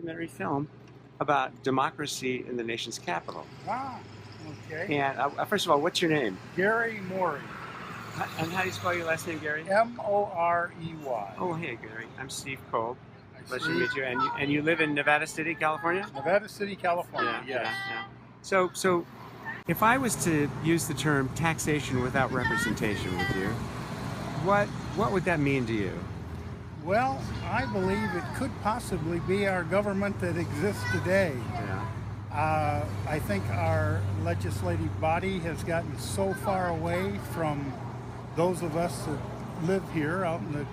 documentary film about democracy in the nation's capital. Ah, okay. And first of all, what's your name? Gary Morey. And how do you spell your last name, Gary? Morey. Oh, hey, Gary. I'm Steve Kolb. Hi, Pleasure to meet you. And you live in Nevada City, California? Nevada City, California. Yeah, Yes. yeah. So if I was to use the term taxation without representation with you, what would that mean to you? Well, I believe it could possibly be our government that exists today. Yeah. I think our legislative body has gotten so far away from those of us that live here out in the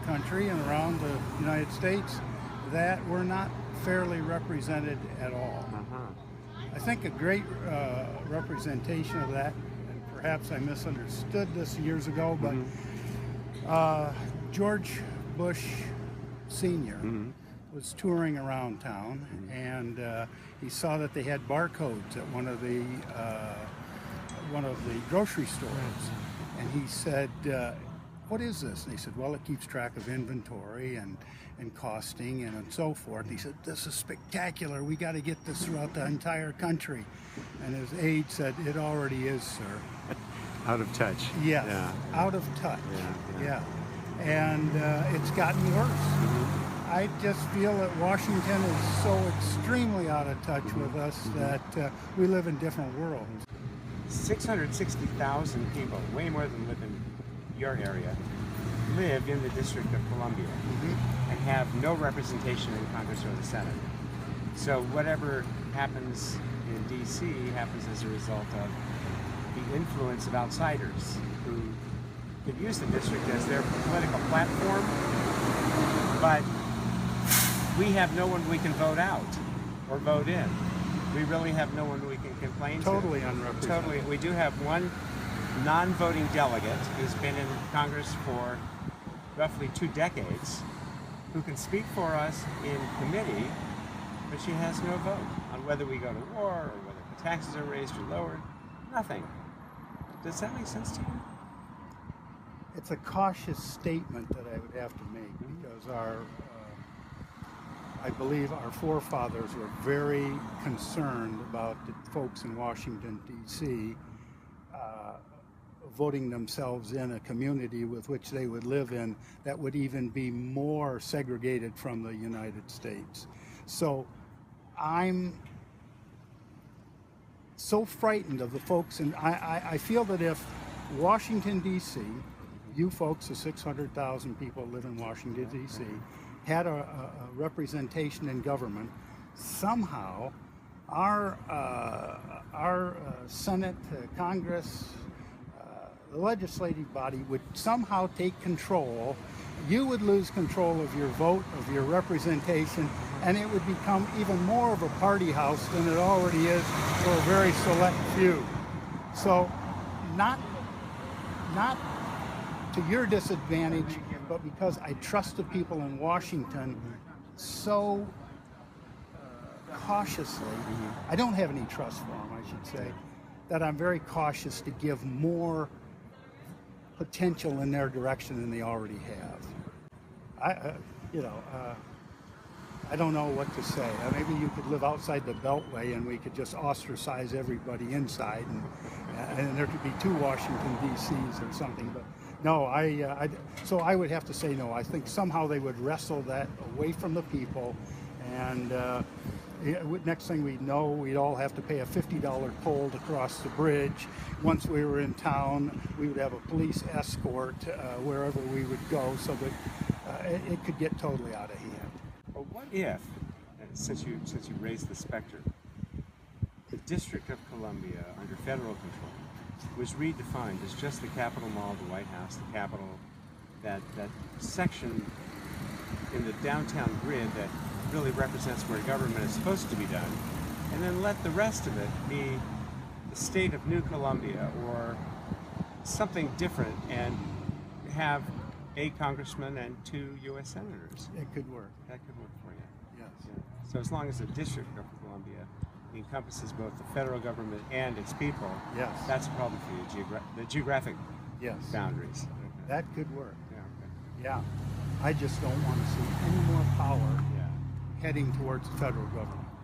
country and around the United States that we're not fairly represented at all. I think a great representation of that, and perhaps I misunderstood this years ago, but George Bush Sr. was touring around town, and he saw that they had barcodes at one of the grocery stores, and he said, "What is this?" And they said, "Well, it keeps track of inventory and costing and so forth." And he said, "This is spectacular. We got to get this throughout the entire country." And his aide said, "It already is, sir." Out of touch. Yes, Yeah. out of touch. Yeah. And it's gotten worse. I just feel that Washington is so extremely out of touch with us that we live in different worlds. 660,000 people, way more than live in your area, live in the District of Columbia and have no representation in Congress or the Senate. So whatever happens in D.C. happens as a result of the influence of outsiders who could use the district as their political platform, but we have no one we can vote out or vote in. We really have no one we can complain to. Totally unrepresented. Totally. We do have one non-voting delegate who's been in Congress for roughly 2 decades who can speak for us in committee, but she has no vote on whether we go to war or whether the taxes are raised or lowered. Nothing. Does that make sense to you? It's a cautious statement that I would have to make because I believe our forefathers were very concerned about the folks in Washington, D.C. Voting themselves in a community with which they would live in that would even be more segregated from the United States. So I'm so frightened of the folks, and I feel that if Washington, D.C., you folks, the 600,000 people who live in Washington, D.C., had a representation in government, somehow our Senate, Congress, the legislative body would somehow take control. You would lose control of your vote, of your representation, and it would become even more of a party house than it already is for a very select few. So not to your disadvantage, but because I trust the people in Washington so cautiously, I don't have any trust for them, I should say, that I'm very cautious to give more potential in their direction than they already have. I don't know what to say. Maybe you could live outside the Beltway and we could just ostracize everybody inside, and there could be 2 Washington D.C.s or something. But no, so I would have to say no. I think somehow they would wrestle that away from the people, and next thing we'd know, we'd all have to pay a $50 toll to cross the bridge. Once we were in town, we would have a police escort wherever we would go, so that it could get totally out of hand. Well, what if, since you raised the specter, the District of Columbia under federal control was redefined as just the Capitol Mall, the White House, the Capitol, that section in the downtown grid that really represents where government is supposed to be done, and then let the rest of it be the state of New Columbia or something different, and have a congressman and 2 U.S. senators. It could work. That could work for you. Yes. Yeah. So as long as the District of Columbia encompasses both the federal government and its people, Yes. that's a problem for you, the geographic Yes. boundaries. Okay. That could work. Yeah, okay. Yeah. I just don't want to see any more power Yeah. heading towards the federal government.